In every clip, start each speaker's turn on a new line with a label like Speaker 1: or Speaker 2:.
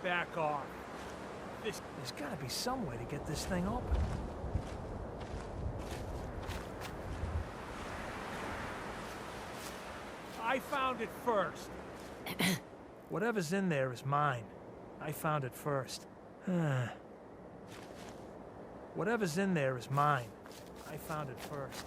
Speaker 1: Back off. There's gotta be some way to get this thing open. I found it first. Whatever's in there is mine. I found it first. Whatever's in there is mine. I found it first.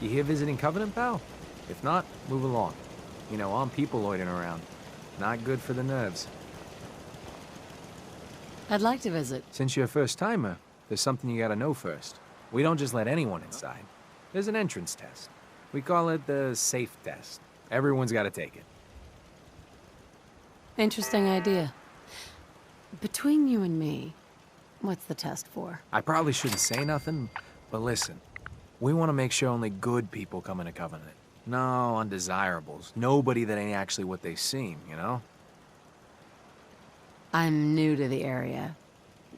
Speaker 2: You here visiting Covenant, pal? If not, move along. You know, I'm people loitering around. Not good for the nerves.
Speaker 3: I'd like to visit.
Speaker 2: Since you're a first-timer, there's something you gotta know first. We don't just let anyone inside. There's an entrance test. We call it the safe test. Everyone's gotta take it.
Speaker 3: Interesting idea. Between you and me, what's the test for?
Speaker 2: I probably shouldn't say nothing, but listen. We want to make sure only good people come into Covenant. No undesirables. Nobody that ain't actually what they seem, you know?
Speaker 3: I'm new to the area.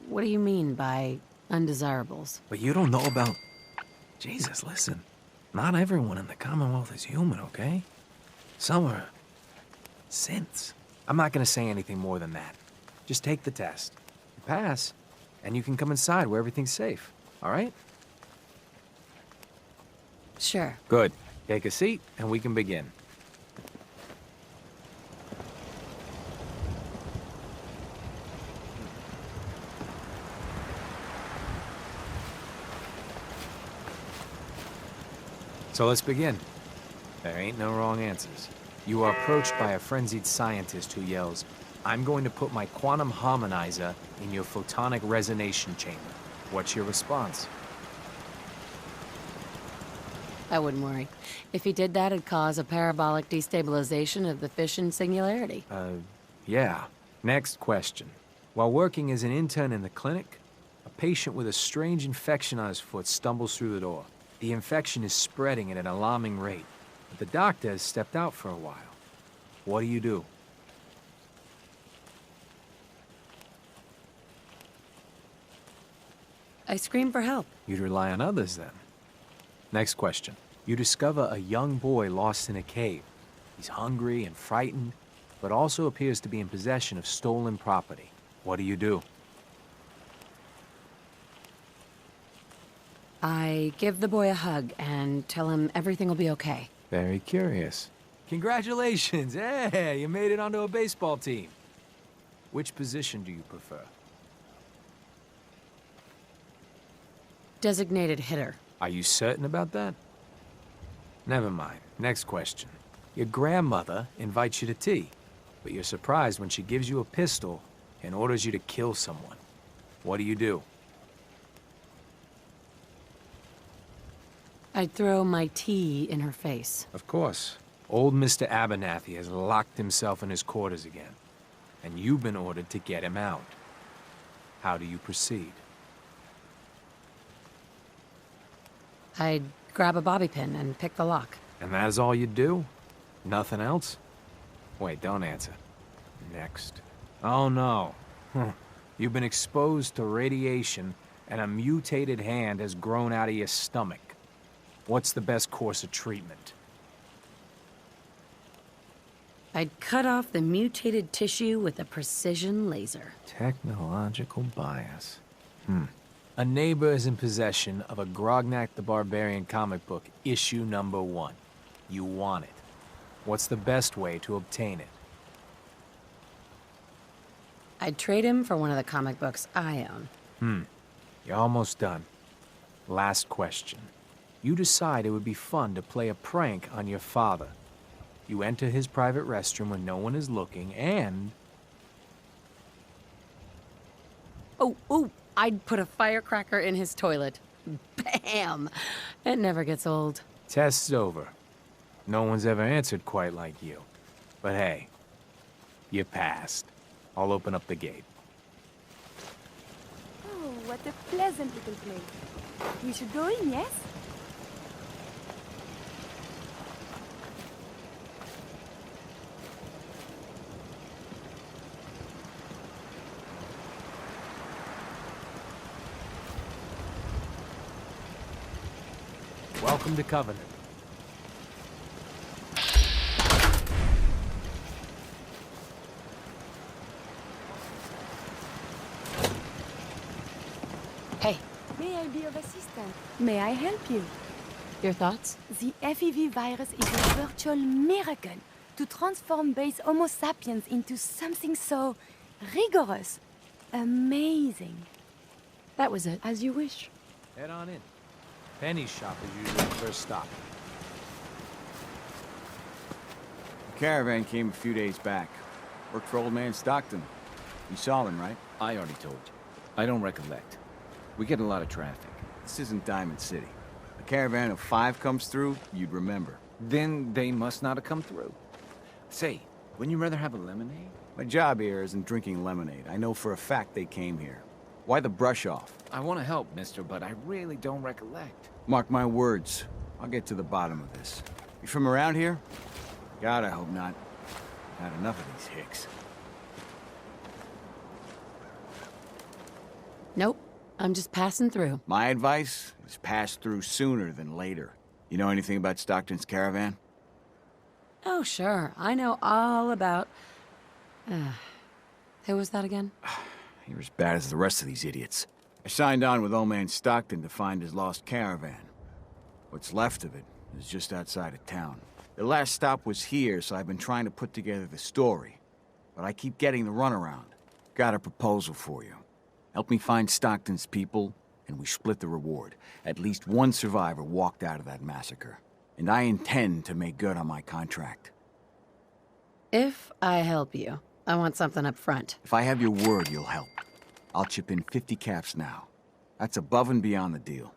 Speaker 3: What do you mean by undesirables?
Speaker 2: But you don't know about... Jesus, listen. Not everyone in the Commonwealth is human, okay? Some are... synths. I'm not gonna say anything more than that. Just take the test. You pass, and you can come inside where everything's safe, all right?
Speaker 3: Sure.
Speaker 2: Good. Take a seat, and we can begin. So let's begin. There ain't no wrong answers. You are approached by a frenzied scientist who yells, "I'm going to put my quantum harmonizer in your photonic resonation chamber." What's your response?
Speaker 3: I wouldn't worry. If he did that, it'd cause a parabolic destabilization of the fission singularity.
Speaker 2: Yeah. Next question. While working as an intern in the clinic, a patient with a strange infection on his foot stumbles through the door. The infection is spreading at an alarming rate, but the doctor has stepped out for a while. What do you do?
Speaker 3: I scream for help.
Speaker 2: You'd rely on others, then. Next question. You discover a young boy lost in a cave. He's hungry and frightened, but also appears to be in possession of stolen property. What do you do?
Speaker 3: I give the boy a hug and tell him everything will be okay.
Speaker 2: Very curious. Congratulations! Hey, you made it onto a baseball team. Which position do you prefer?
Speaker 3: Designated hitter.
Speaker 2: Are you certain about that? Never mind. Next question. Your grandmother invites you to tea, but you're surprised when she gives you a pistol and orders you to kill someone. What do?
Speaker 3: I'd throw my tea in her face.
Speaker 2: Of course. Old Mr. Abernathy has locked himself in his quarters again, and you've been ordered to get him out. How do you proceed?
Speaker 3: I'd grab a bobby pin and pick the lock.
Speaker 2: And that is all you do? Nothing else? Wait, don't answer. Next. Oh no. You've been exposed to radiation, and a mutated hand has grown out of your stomach. What's the best course of treatment?
Speaker 3: I'd cut off the mutated tissue with a precision laser.
Speaker 2: Technological bias. A neighbor is in possession of a Grognak the Barbarian comic book, issue number 1. You want it. What's the best way to obtain it?
Speaker 3: I'd trade him for one of the comic books I own.
Speaker 2: You're almost done. Last question. You decide it would be fun to play a prank on your father. You enter his private restroom when no one is looking, and...
Speaker 3: Oh, I'd put a firecracker in his toilet. Bam! It never gets old.
Speaker 2: Test's over. No one's ever answered quite like you. But hey, you passed. I'll open up the gate.
Speaker 4: Oh, what a pleasant little place. We should go in, yes?
Speaker 2: Welcome to Covenant.
Speaker 3: Hey,
Speaker 4: May I be of assistance? May I help you?
Speaker 3: your thoughts?
Speaker 4: The FEV virus is a virtual miracle to transform base Homo sapiens into something so rigorous, amazing.
Speaker 3: That was it.
Speaker 4: As you wish.
Speaker 2: Head on in. Penny's shop is usually the first stop.
Speaker 5: The caravan came a few days back. Worked for old man Stockton. You saw him, right?
Speaker 6: I already told you. I don't recollect. We get a lot of traffic.
Speaker 5: This isn't Diamond City. A caravan of 5 comes through, you'd remember.
Speaker 6: Then they must not have come through. Say, wouldn't you rather have a lemonade?
Speaker 5: My job here isn't drinking lemonade. I know for a fact they came here. Why the brush off?
Speaker 6: I want to help, mister, but I really don't recollect.
Speaker 5: Mark my words. I'll get to the bottom of this. You from around here? God, I hope not. Had enough of these hicks.
Speaker 3: Nope. I'm just passing through.
Speaker 5: My advice is pass through sooner than later. You know anything about Stockton's caravan?
Speaker 3: Oh, sure. I know all about... who was that again?
Speaker 5: You're as bad as the rest of these idiots. I signed on with old man Stockton to find his lost caravan. What's left of it is just outside of town. The last stop was here, so I've been trying to put together the story. But I keep getting the runaround. Got a proposal for you. Help me find Stockton's people, and we split the reward. At least one survivor walked out of that massacre. And I intend to make good on my contract.
Speaker 3: If I help you, I want something up front.
Speaker 5: If I have your word, you'll help. I'll chip in 50 caps now. That's above and beyond the deal.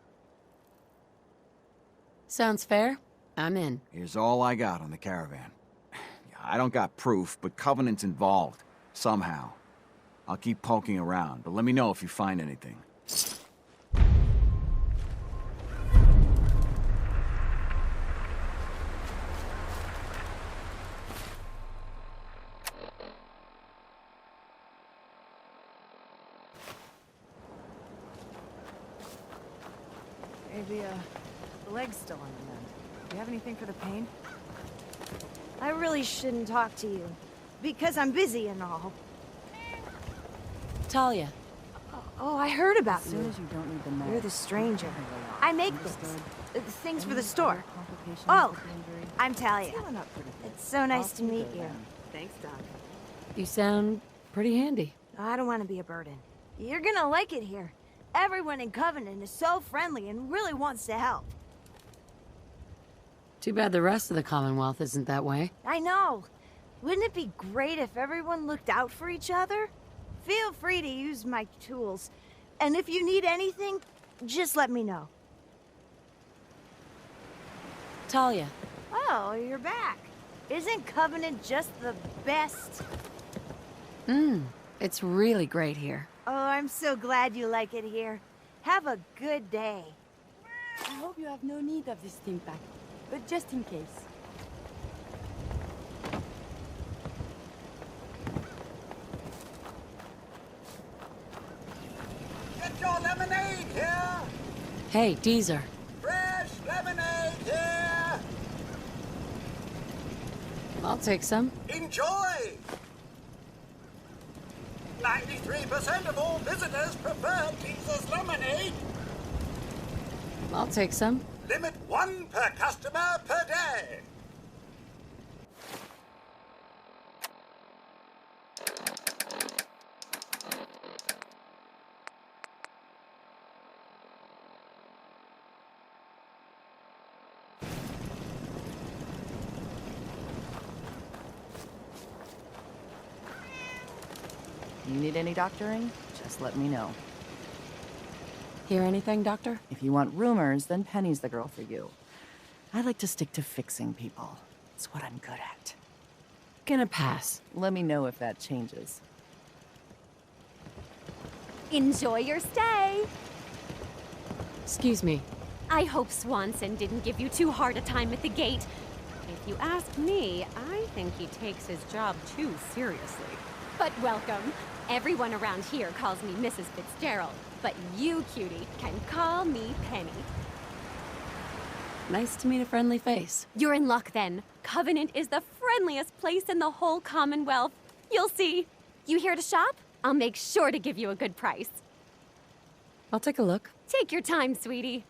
Speaker 3: Sounds fair? I'm in.
Speaker 5: Here's all I got on the caravan. I don't got proof, but Covenant's involved. Somehow. I'll keep poking around, but let me know if you find anything.
Speaker 7: Maybe, the leg's still on the mend. Do you have anything for the pain?
Speaker 8: I really shouldn't talk to you, because I'm busy and all.
Speaker 3: Talia.
Speaker 8: Oh, I heard about
Speaker 7: As soon
Speaker 8: you.
Speaker 7: as you don't need the med.
Speaker 8: You're the stranger.
Speaker 7: Understood.
Speaker 8: I make things for the store. Oh, I'm Talia.
Speaker 7: Healing up pretty good.
Speaker 8: It's so nice
Speaker 7: Off
Speaker 8: to
Speaker 7: you
Speaker 8: meet
Speaker 7: go
Speaker 8: you.
Speaker 7: then. Thanks, Doc.
Speaker 3: You sound pretty handy.
Speaker 8: I don't want to be a burden. You're gonna like it here. Everyone in Covenant is so friendly and really wants to help.
Speaker 3: Too bad the rest of the Commonwealth isn't that way.
Speaker 8: I know. Wouldn't it be great if everyone looked out for each other? Feel free to use my tools. And if you need anything, just let me know.
Speaker 3: Talia.
Speaker 8: Oh, you're back. Isn't Covenant just the best?
Speaker 3: It's really great here.
Speaker 8: Oh, I'm so glad you like it here. Have a good day.
Speaker 4: I hope you have no need of this thing pack, but just in case.
Speaker 9: Get your lemonade here!
Speaker 3: Hey, Deezer.
Speaker 9: Fresh lemonade here!
Speaker 3: I'll take some.
Speaker 9: Enjoy! 93% of all visitors prefer Teaser's lemonade.
Speaker 3: I'll take some.
Speaker 9: Limit 1 per customer per day.
Speaker 7: you need any doctoring, just let me know.
Speaker 3: Hear anything, Doctor?
Speaker 7: If you want rumors, then Penny's the girl for you. I like to stick to fixing people. It's what I'm good at.
Speaker 3: Gonna pass.
Speaker 7: Let me know if that changes.
Speaker 10: Enjoy your stay.
Speaker 3: Excuse me.
Speaker 10: I hope Swanson didn't give you too hard a time at the gate. If you ask me, I think he takes his job too seriously. But welcome. Everyone around here calls me Mrs. Fitzgerald, but you, cutie, can call me Penny.
Speaker 3: Nice to meet a friendly face.
Speaker 10: You're in luck then. Covenant is the friendliest place in the whole Commonwealth. You'll see. You here to shop? I'll make sure to give you a good price.
Speaker 3: I'll take a look.
Speaker 10: Take your time, sweetie.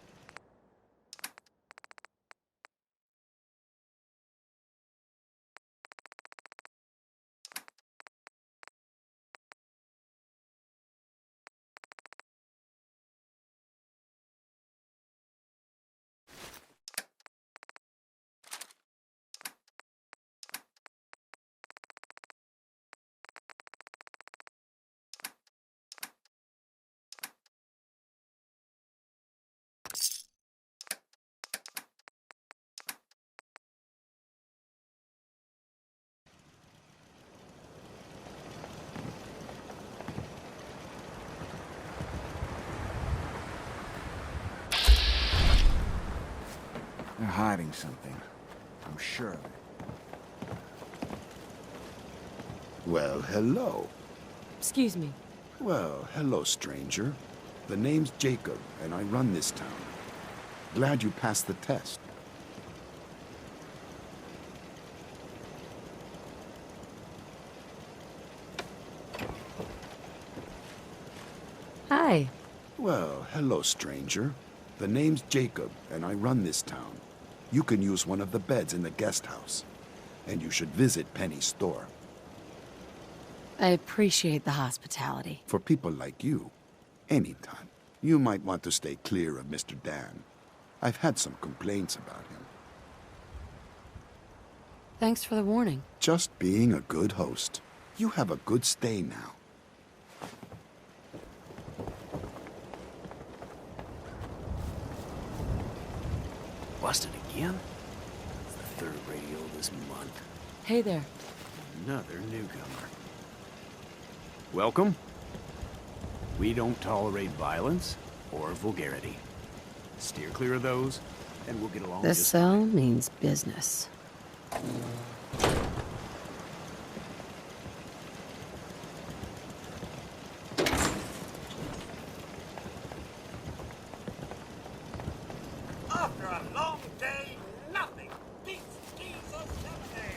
Speaker 5: They're hiding something. I'm sure of it.
Speaker 11: Well, hello.
Speaker 3: Excuse me.
Speaker 11: Well, hello, stranger. The name's Jacob, and I run this town. Glad you passed the test.
Speaker 3: Hi.
Speaker 11: Well, hello, stranger. The name's Jacob, and I run this town. You can use one of the beds in the guest house. And you should visit Penny's store.
Speaker 3: I appreciate the hospitality.
Speaker 11: For people like you, anytime. You might want to stay clear of Mr. Dan. I've had some complaints about him.
Speaker 3: Thanks for the warning.
Speaker 11: Just being a good host. You have a good stay now.
Speaker 2: Busted again? It's the third radio this month.
Speaker 3: Hey there.
Speaker 6: Another newcomer. Welcome. We don't tolerate violence or vulgarity. Steer clear of those, and we'll get along
Speaker 3: This
Speaker 6: just
Speaker 3: cell means business.
Speaker 9: After a long day, nothing beats Jesus lemonade.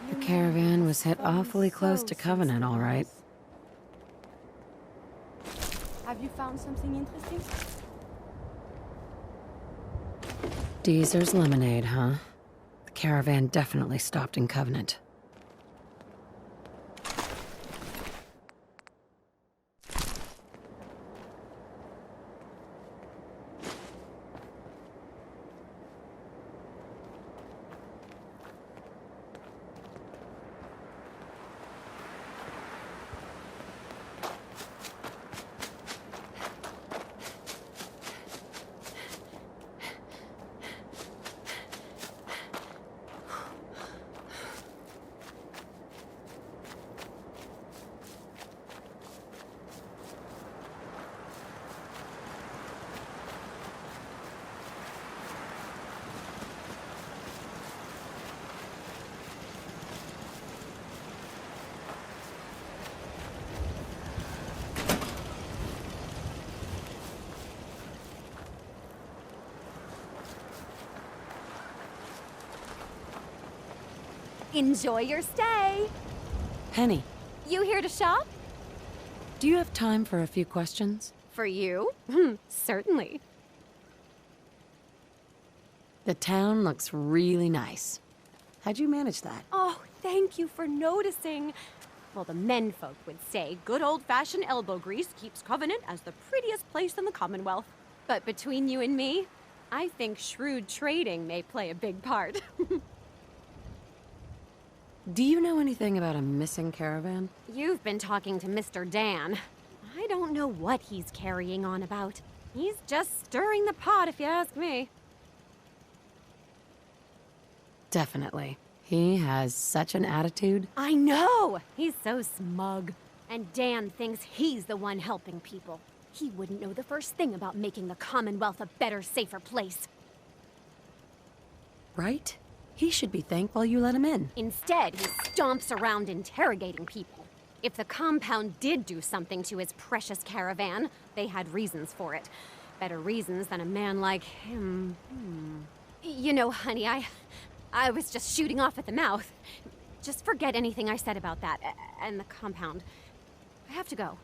Speaker 3: The caravan was hit awfully close to Covenant, all right.
Speaker 4: Have you found something interesting?
Speaker 3: Deezer's lemonade, huh? The caravan definitely stopped in Covenant.
Speaker 10: Enjoy your stay.
Speaker 3: Penny,
Speaker 10: You here to shop?
Speaker 3: do you have time for a few questions?
Speaker 10: For you? Certainly.
Speaker 3: The town looks really nice. How'd you manage that?
Speaker 10: Oh, thank you for noticing. Well, the menfolk would say good old-fashioned elbow grease keeps Covenant as the prettiest place in the Commonwealth. But between you and me, I think shrewd trading may play a big part.
Speaker 3: Do you know anything about a missing caravan?
Speaker 10: You've been talking to Mr. Dan. I don't know what he's carrying on about. He's just stirring the pot, if you ask me.
Speaker 3: Definitely. He has such an attitude.
Speaker 10: I know! He's so smug. And Dan thinks he's the one helping people. He wouldn't know the first thing about making the Commonwealth a better, safer place.
Speaker 3: Right? He should be thankful you let him in.
Speaker 10: Instead, he stomps around interrogating people. If the compound did do something to his precious caravan, they had reasons for it. Better reasons than a man like him. You know, honey, I was just shooting off at the mouth. Just forget anything I said about that and the compound. I have to go.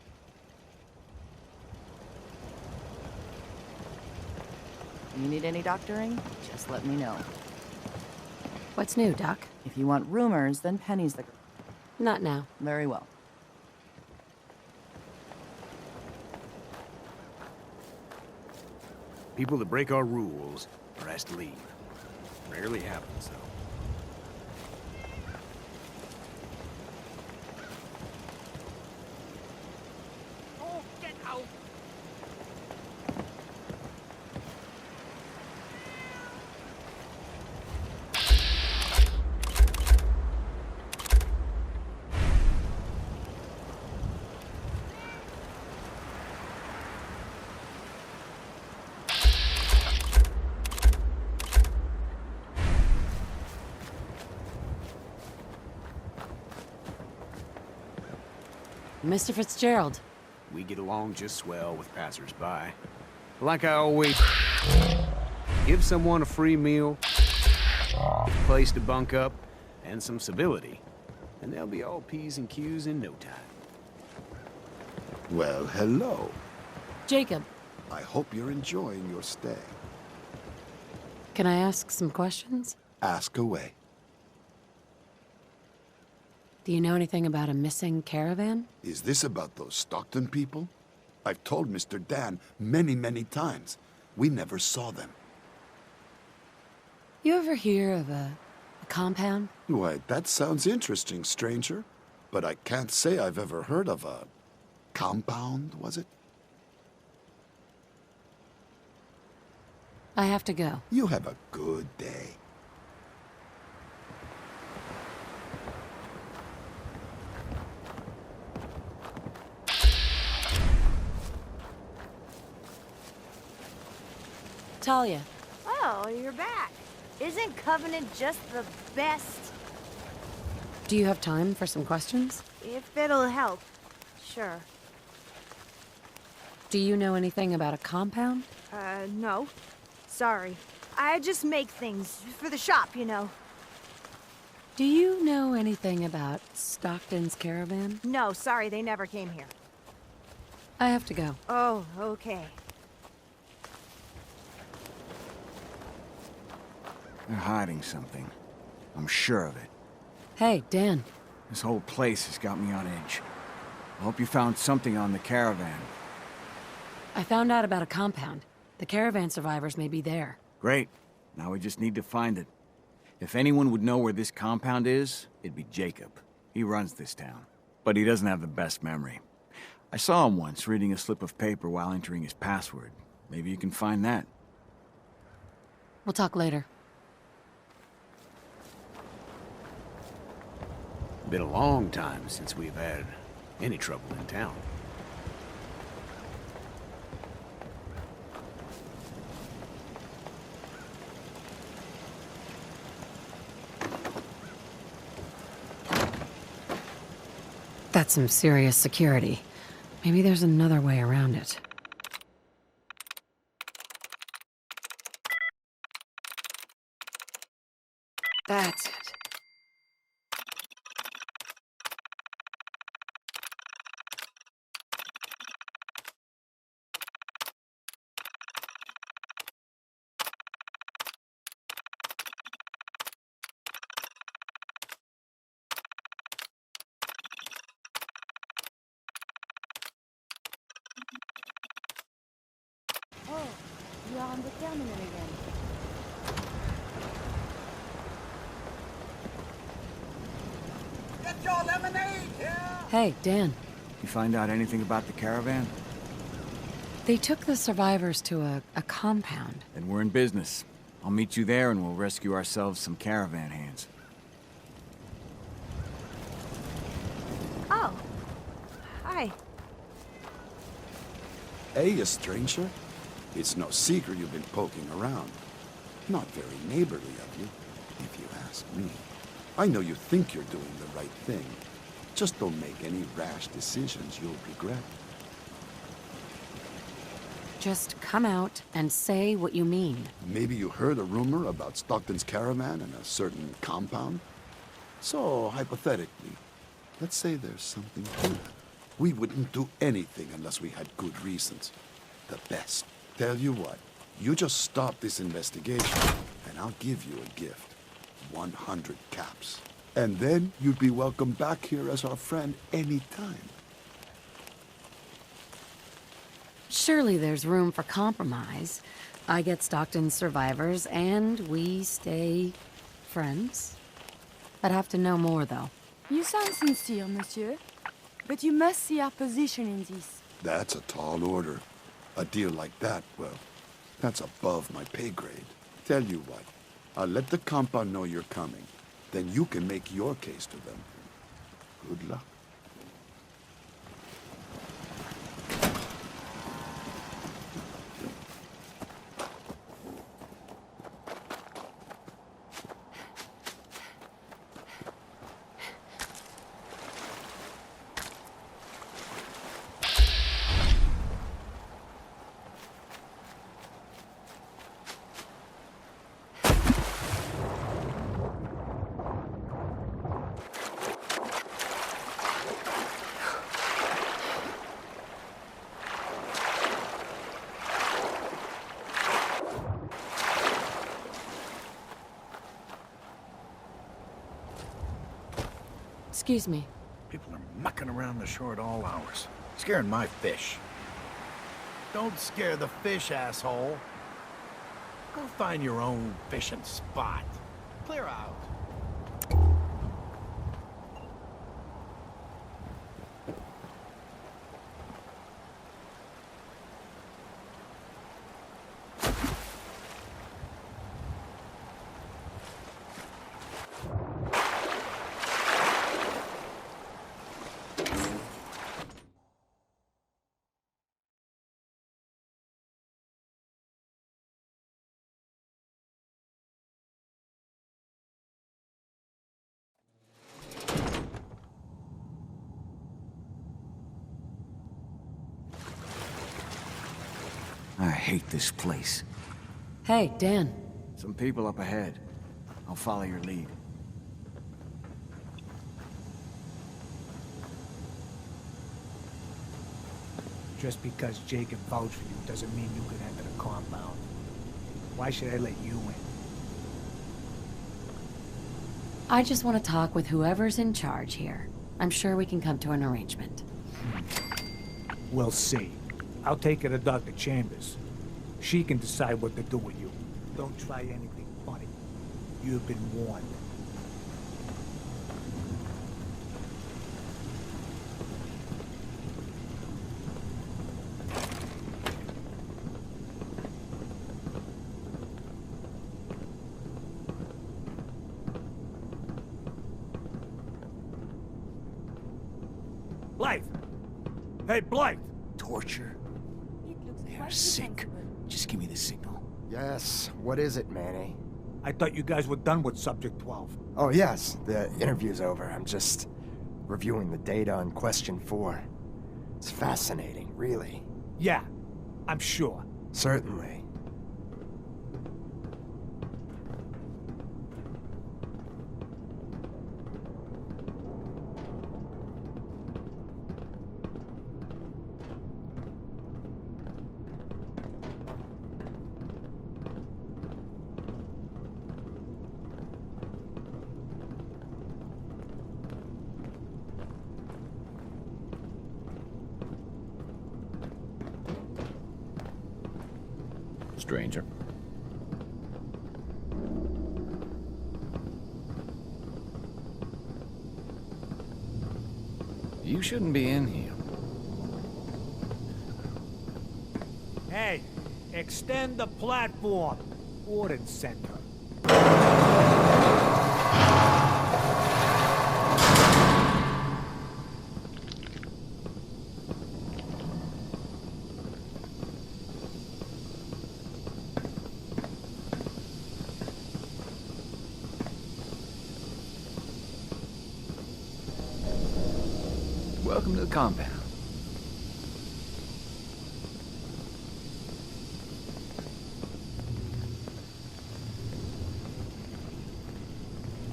Speaker 7: You need any doctoring? Just let me know.
Speaker 3: What's new, Doc?
Speaker 7: If you want rumors, then Penny's the girl.
Speaker 3: Not now.
Speaker 7: Very well.
Speaker 6: People that break our rules are asked to leave. Rarely happens, though.
Speaker 9: Oh, get out!
Speaker 3: Mr. Fitzgerald.
Speaker 6: We get along just swell with passers-by. Like I always... Give someone a free meal, a place to bunk up, and some civility, and they'll be all P's and Q's in no time.
Speaker 11: Well, hello.
Speaker 3: Jacob,
Speaker 11: I hope you're enjoying your stay.
Speaker 3: can I ask some questions?
Speaker 11: Ask away.
Speaker 3: Do you know anything about a missing caravan?
Speaker 11: Is this about those Stockton people? I've told Mr. Dan many, many times. We never saw them.
Speaker 3: You ever hear of a compound?
Speaker 11: Why, that sounds interesting, stranger. But I can't say I've ever heard of a compound, was it?
Speaker 3: I have to go.
Speaker 11: You have a good day.
Speaker 3: Talia.
Speaker 8: Oh, you're back. Isn't Covenant just the best?
Speaker 3: Do you have time for some questions?
Speaker 8: If it'll help. Sure.
Speaker 3: Do you know anything about a compound?
Speaker 8: No. Sorry. I just make things for the shop, you know.
Speaker 3: Do you know anything about Stockton's caravan?
Speaker 8: No, sorry, they never came here.
Speaker 3: I have to go.
Speaker 8: Oh, okay.
Speaker 5: They're hiding something. I'm sure of it.
Speaker 3: Hey, Dan.
Speaker 5: This whole place has got me on edge. I hope you found something on the caravan.
Speaker 3: I found out about a compound. The caravan survivors may be there.
Speaker 5: Great. Now we just need to find it. If anyone would know where this compound is, it'd be Jacob. He runs this town. But he doesn't have the best memory. I saw him once reading a slip of paper while entering his password. Maybe you can find that.
Speaker 3: We'll talk later.
Speaker 6: Been a long time since we've had any trouble in town.
Speaker 3: That's some serious security. Maybe there's another way around it. That's it.
Speaker 4: feminine again.
Speaker 9: Get your lemonade here!
Speaker 3: Hey, Dan.
Speaker 5: You find out anything about the caravan?
Speaker 3: They took the survivors to a compound.
Speaker 5: Then we're in business. I'll meet you there and we'll rescue ourselves some caravan hands.
Speaker 8: Oh. Hi.
Speaker 11: Hey, a stranger. It's no secret you've been poking around. Not very neighborly of you, if you ask me. I know you think you're doing the right thing. Just don't make any rash decisions you'll regret.
Speaker 3: Just come out and say what you mean.
Speaker 11: Maybe you heard a rumor about Stockton's caravan and a certain compound? So, hypothetically, let's say there's something to that. We wouldn't do anything unless we had good reasons. The best. Tell you what, you just stop this investigation, and I'll give you a gift. 100 caps. And then you'd be welcome back here as our friend anytime.
Speaker 3: Surely there's room for compromise. I get Stockton's survivors, and we stay friends. I'd have to know more, though.
Speaker 4: You sound sincere, monsieur. But you must see our position in this.
Speaker 11: That's a tall order. A deal like that, well, that's above my pay grade. Tell you what, I'll let the compound know you're coming. Then you can make your case to them. Good luck.
Speaker 3: Excuse me.
Speaker 12: People are mucking around the shore at all hours, scaring my fish. Don't scare the fish, asshole. Go find your own fishing spot. Clear out.
Speaker 5: I hate this place.
Speaker 3: Hey, Dan.
Speaker 5: Some people up ahead. I'll follow your lead.
Speaker 1: Just because Jacob vouched for you doesn't mean you can enter the compound. Why should I let you in?
Speaker 3: I just want to talk with whoever's in charge here. I'm sure we can come to an arrangement.
Speaker 1: We'll see. I'll take it to Dr. Chambers. She can decide what to do with you. Don't try anything funny. You've been warned. Blythe! Hey, Blythe!
Speaker 2: Torture?
Speaker 4: It looks
Speaker 2: They're
Speaker 4: quite
Speaker 2: sick.
Speaker 4: defensible.
Speaker 2: Just give me the signal.
Speaker 13: Yes, what is it, Manny?
Speaker 1: I thought you guys were done with Subject 12.
Speaker 13: Oh, yes, the interview's over. I'm just reviewing the data on Question 4. It's fascinating, really.
Speaker 1: Yeah, I'm sure.
Speaker 13: Certainly.
Speaker 14: Stranger.
Speaker 2: You shouldn't be in here.
Speaker 1: Hey, extend the platform. Warden Center.
Speaker 2: Welcome to the compound.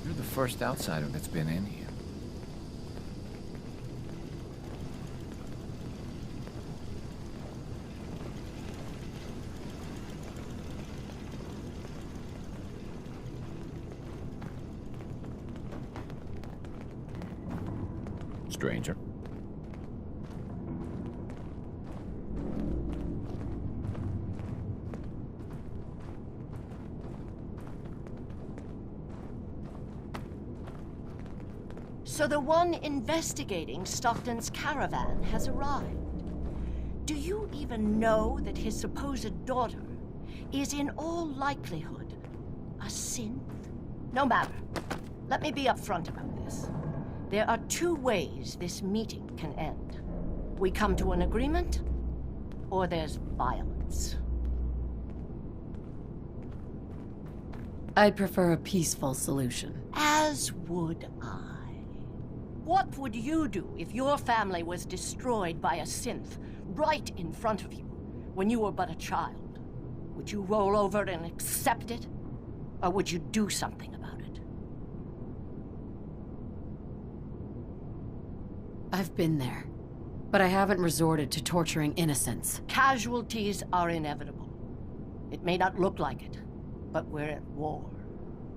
Speaker 2: You're the first outsider that's been in here. Stranger.
Speaker 14: So the one investigating Stockton's caravan has arrived. Do you even know that his supposed daughter is in all likelihood a synth? No matter. Let me be upfront about this. There are two ways this meeting can end. We come to an agreement, or there's violence.
Speaker 3: I'd prefer a peaceful solution.
Speaker 14: As would I. What would you do if your family was destroyed by a synth right in front of you when you were but a child? Would you roll over and accept it? Or would you do something about it?
Speaker 3: I've been there, but I haven't resorted to torturing innocents.
Speaker 14: Casualties are inevitable. It may not look like it, but we're at war.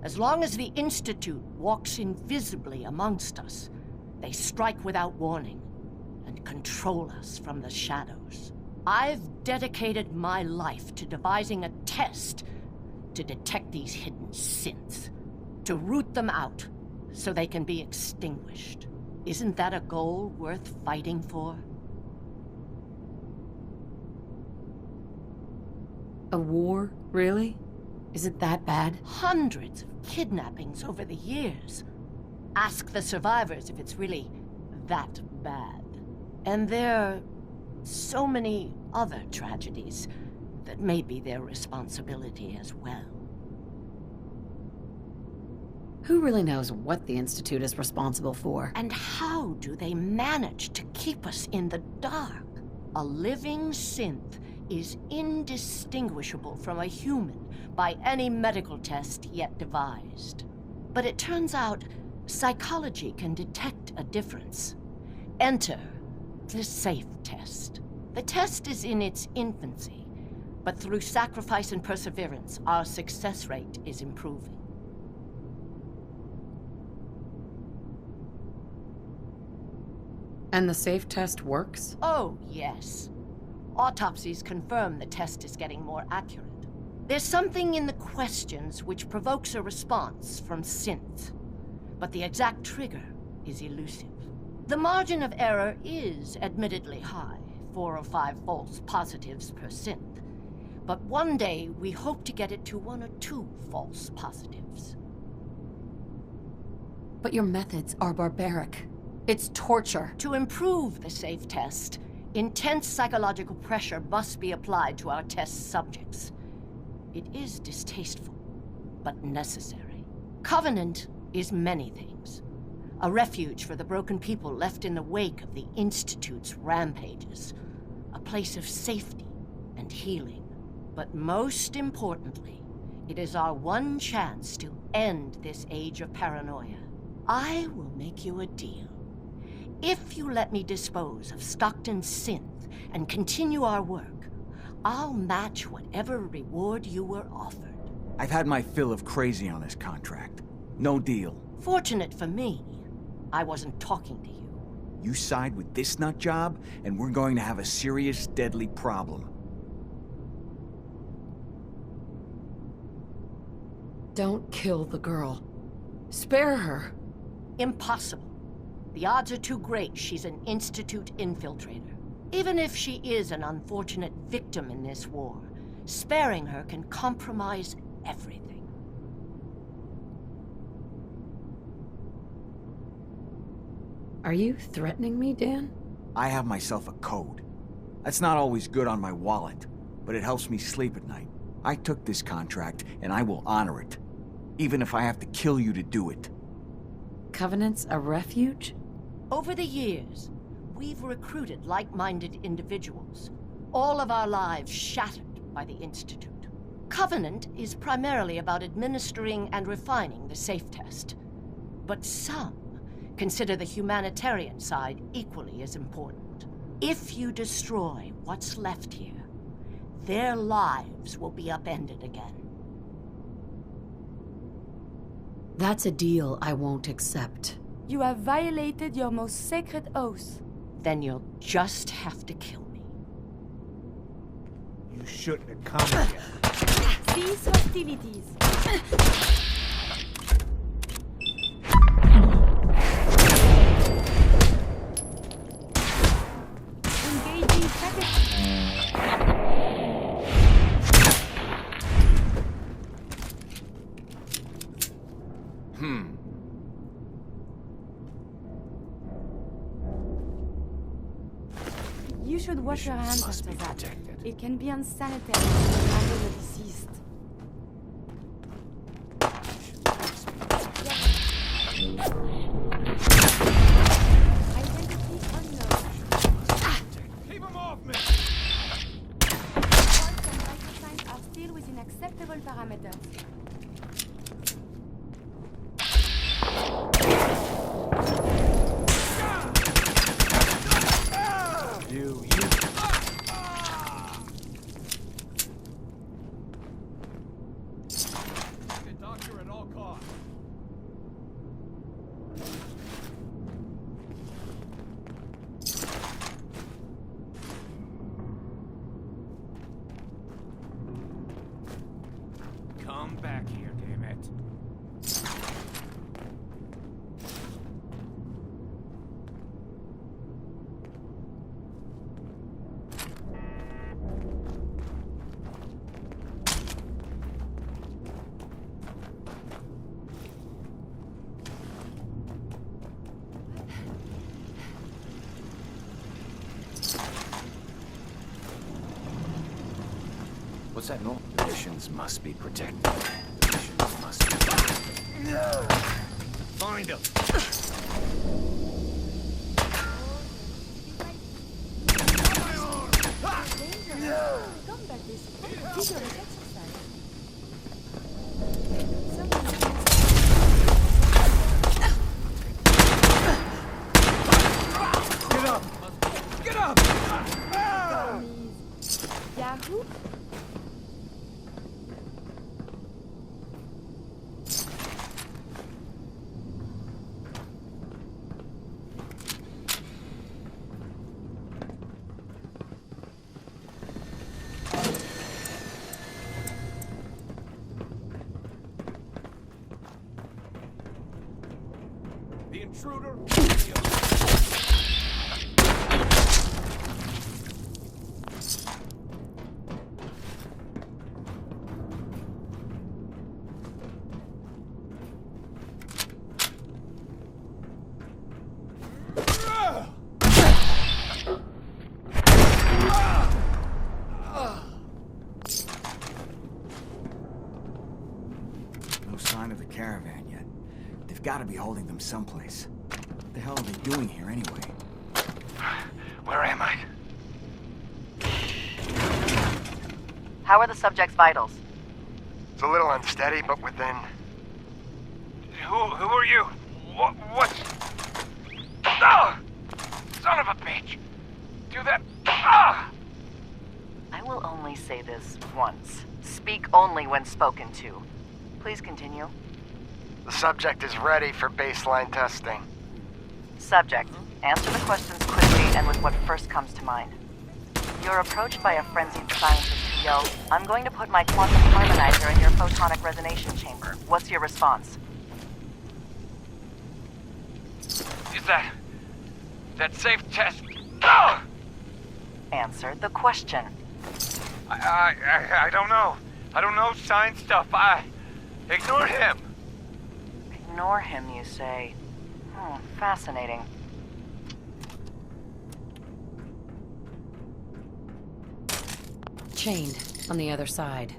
Speaker 14: As long as the Institute walks invisibly amongst us, they strike without warning and control us from the shadows. I've dedicated my life to devising a test to detect these hidden synths, to root them out so they can be extinguished. Isn't that a goal worth fighting for?
Speaker 3: A war, really? Is it that bad?
Speaker 14: Hundreds of kidnappings over the years. Ask the survivors if it's really that bad. And there are so many other tragedies that may be their responsibility as well.
Speaker 3: Who really knows what the Institute is responsible for?
Speaker 14: And how do they manage to keep us in the dark? A living synth is indistinguishable from a human by any medical test yet devised. But it turns out psychology can detect a difference. Enter the SAFE test. The test is in its infancy, but through sacrifice and perseverance, our success rate is improving.
Speaker 3: And the SAFE test works?
Speaker 14: Oh, yes. Autopsies confirm the test is getting more accurate. There's something in the questions which provokes a response from synth, but the exact trigger is elusive. The margin of error is admittedly high, 4 or 5 false positives per synth, but one day we hope to get it to 1 or 2 false positives.
Speaker 3: But your methods are barbaric. It's torture.
Speaker 14: To improve the SAFE test, intense psychological pressure must be applied to our test subjects. It is distasteful, but necessary. Covenant is many things. A refuge for the broken people left in the wake of the Institute's rampages. A place of safety and healing. But most importantly, it is our one chance to end this age of paranoia. I will make you a deal. If you let me dispose of Stockton's synth and continue our work, I'll match whatever reward you were offered.
Speaker 5: I've had my fill of crazy on this contract. No deal.
Speaker 14: Fortunate for me, I wasn't talking to you.
Speaker 5: You side with this nut job, and we're going to have a serious, deadly problem.
Speaker 3: Don't kill the girl. Spare her.
Speaker 14: Impossible. The odds are too great she's an Institute infiltrator. Even if she is an unfortunate victim in this war, sparing her can compromise everything.
Speaker 3: Are you threatening me, Dan?
Speaker 5: I have myself a code. That's not always good on my wallet, but it helps me sleep at night. I took this contract, and I will honor it. Even if I have to kill you to do it.
Speaker 3: Covenant's a refuge?
Speaker 14: Over the years, we've recruited like-minded individuals. All of our lives shattered by the Institute. Covenant is primarily about administering and refining the safe test. But some consider the humanitarian side equally as important. If you destroy what's left here, their lives will be upended again.
Speaker 3: That's a deal I won't accept.
Speaker 4: You have violated your most sacred oath.
Speaker 14: Then you'll just have to kill me.
Speaker 1: You shouldn't have come here.
Speaker 4: Cease hostilities. Engaging second. You should wash your hands after that. It can be unsanitary to handle the deceased. Identity unknown.
Speaker 12: Keep him off me!
Speaker 4: Points and vital signs are still within acceptable parameters.
Speaker 1: You.
Speaker 12: The doctor at all costs.
Speaker 1: Come back here, damn it.
Speaker 2: What's that noise? Missions must be protected. Missions must be
Speaker 12: Find him!
Speaker 4: Combat is vigorous exercise.
Speaker 1: Get up! Get up!
Speaker 4: Yahoo?
Speaker 12: The intruder.
Speaker 5: No sign of the caravan yet. They've got to be holding them someplace. What the hell are they doing here anyway?
Speaker 13: Where am I?
Speaker 7: How are the subject's vitals?
Speaker 13: It's a little unsteady, but within. Who are you? What? Ah! Son of a bitch! Do that. Ah!
Speaker 7: I will only say this once. Speak only when spoken to. Please continue.
Speaker 13: The subject is ready for baseline testing.
Speaker 7: Subject, answer the questions quickly and with what first comes to mind. You're approached by a frenzied scientist who yells, "I'm going to put my quantum harmonizer in your photonic resonation chamber." What's your response?
Speaker 13: Is that That safe test... Ah!
Speaker 7: Answer the question.
Speaker 13: I don't know. I don't know science stuff. Ignore him.
Speaker 7: Ignore him, you say? Fascinating.
Speaker 3: Chained on the other side.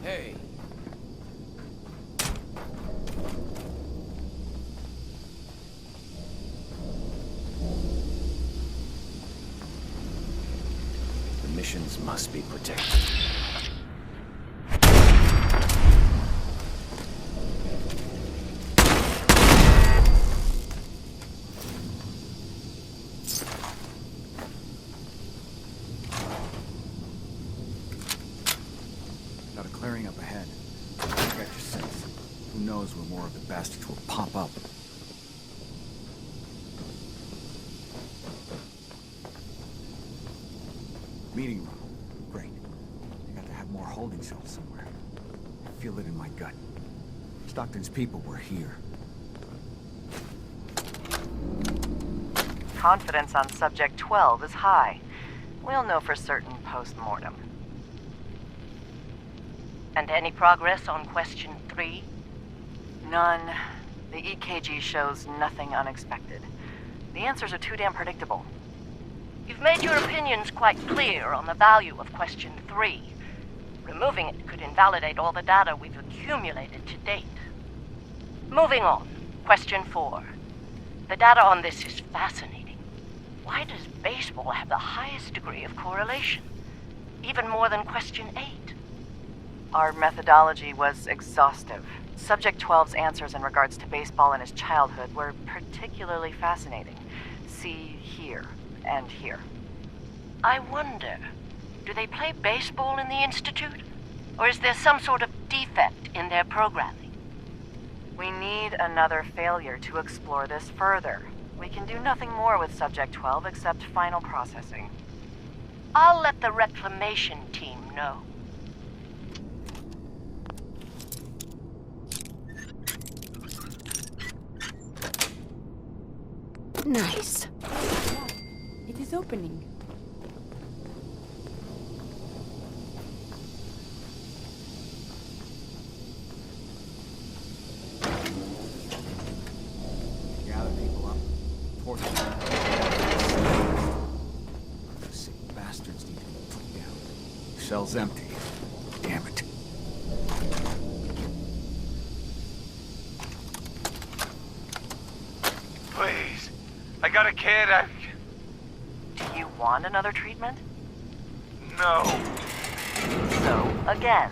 Speaker 2: Hey.
Speaker 6: The missions must be protected.
Speaker 5: Got a clearing up ahead. Get your sense. Who knows where more of the bastards will pop up. Meeting room. Great. They got to have more holding cells somewhere. I feel it in my gut. Stockton's people were here.
Speaker 7: Confidence on Subject 12 is high. We'll know for certain post-mortem.
Speaker 14: And any progress on question 3?
Speaker 7: None. The EKG shows nothing unexpected. The answers are too damn predictable.
Speaker 14: You've made your opinions quite clear on the value of question 3. Removing it could invalidate all the data we've accumulated to date. Moving on. Question 4. The data on this is fascinating. Why does baseball have the highest degree of correlation? Even more than question 8.
Speaker 7: Our methodology was exhaustive. Subject 12's answers in regards to baseball in his childhood were particularly fascinating. See here and here.
Speaker 14: I wonder, do they play baseball in the Institute? Or is there some sort of defect in their programming?
Speaker 7: We need another failure to explore this further. We can do nothing more with Subject 12 except final processing.
Speaker 14: I'll let the reclamation team know.
Speaker 3: Nice.
Speaker 4: It is opening.
Speaker 5: Gather people up. Torture them. Those sick bastards need to be put down. Cell's empty. Damn it.
Speaker 13: Please. I got a kid.
Speaker 7: Do you want another treatment?
Speaker 13: No.
Speaker 7: So, again,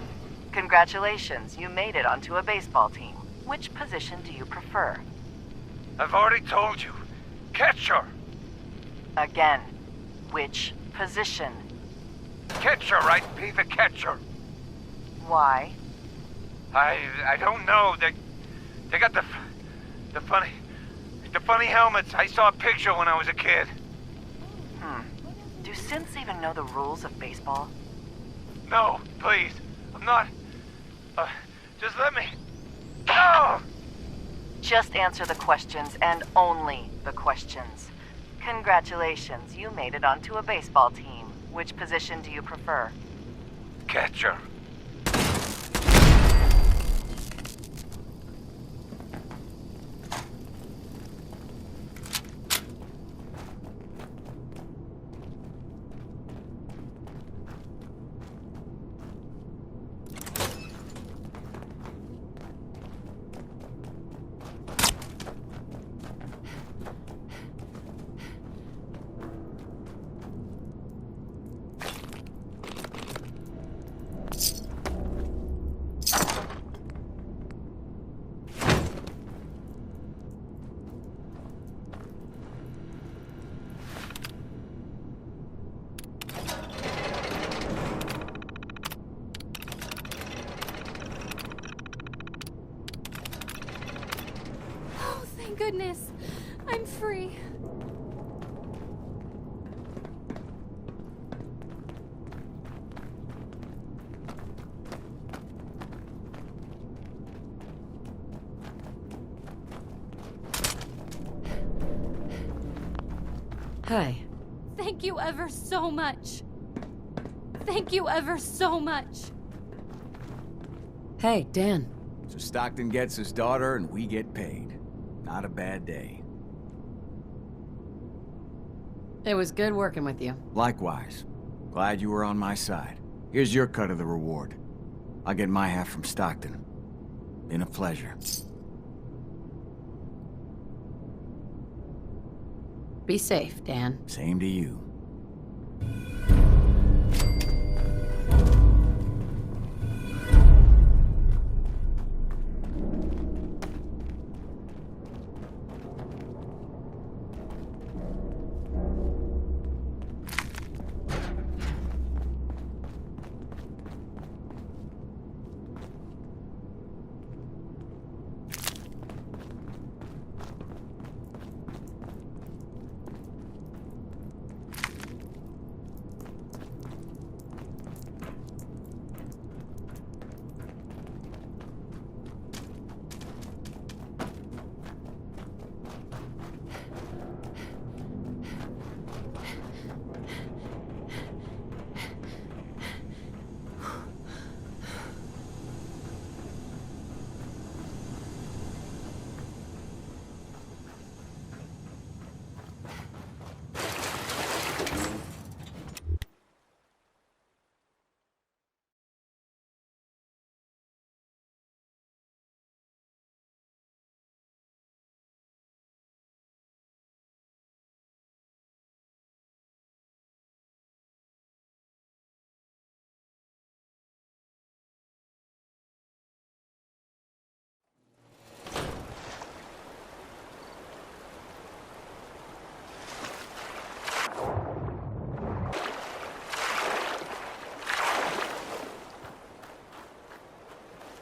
Speaker 7: congratulations, you made it onto a baseball team. Which position do you prefer?
Speaker 13: I've already told you. Catcher.
Speaker 7: Again, which position?
Speaker 13: Catcher, right? Be the catcher.
Speaker 7: Why?
Speaker 13: I don't know. They got the funny helmets. I saw a picture when I was a kid.
Speaker 7: Do synths even know the rules of baseball?
Speaker 13: No, please. I'm not... just let me... No!
Speaker 7: Just answer the questions, and only the questions. Congratulations, you made it onto a baseball team. Which position do you prefer?
Speaker 13: Catcher.
Speaker 10: Thank goodness. I'm free.
Speaker 3: Hey.
Speaker 10: Thank you ever so much. Thank you ever so much.
Speaker 3: Hey, Dan.
Speaker 5: So Stockton gets his daughter and we get paid. Not a bad day.
Speaker 3: It was good working with you.
Speaker 5: Likewise. Glad you were on my side. Here's your cut of the reward. I'll get my half from Stockton. Been a pleasure.
Speaker 3: Be safe, Dan.
Speaker 5: Same to you.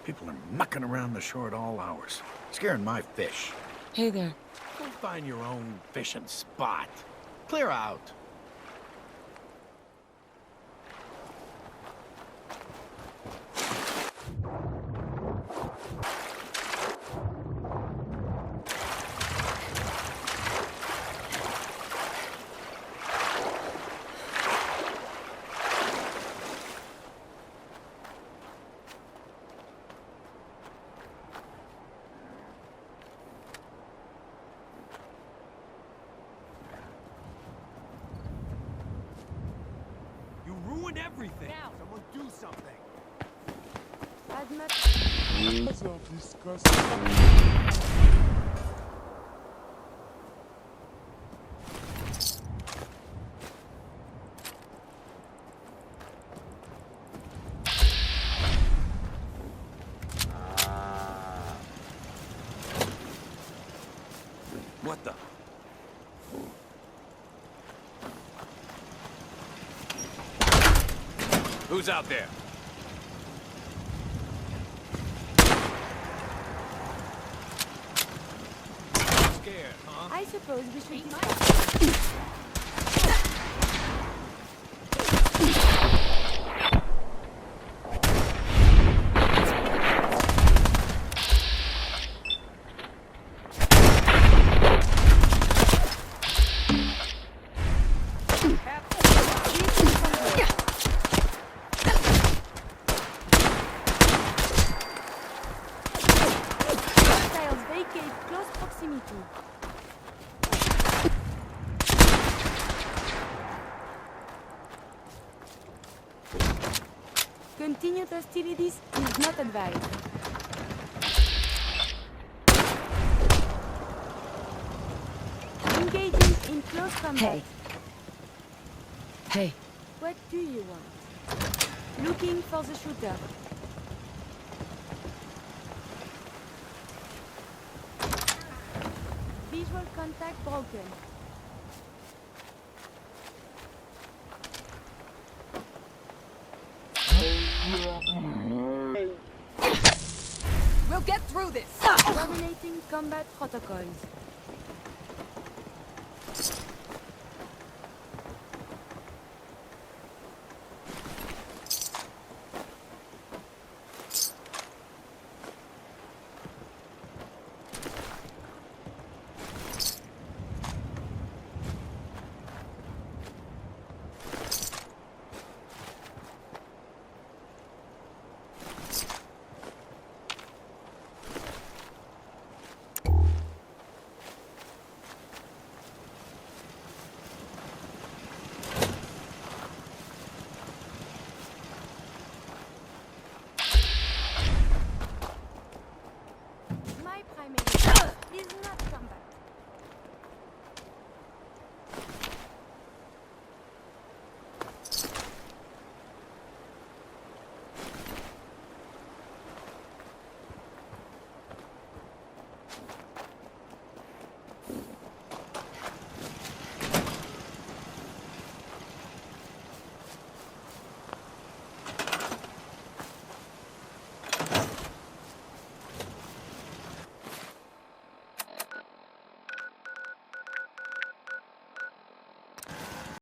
Speaker 12: People are mucking around the shore at all hours, scaring my fish.
Speaker 3: Hey there.
Speaker 12: Go find your own fishing spot. Clear out.
Speaker 2: Ruined everything. Now, someone do something.
Speaker 9: So disgusting.
Speaker 2: What the? Who's out there? Scared, huh?
Speaker 4: I suppose we should Continued hostilities is not advised. Engaging in close combat.
Speaker 3: Hey.
Speaker 4: What do you want? Looking for the shooter. Visual contact broken.
Speaker 10: We'll get through this!
Speaker 4: Terminating combat protocols.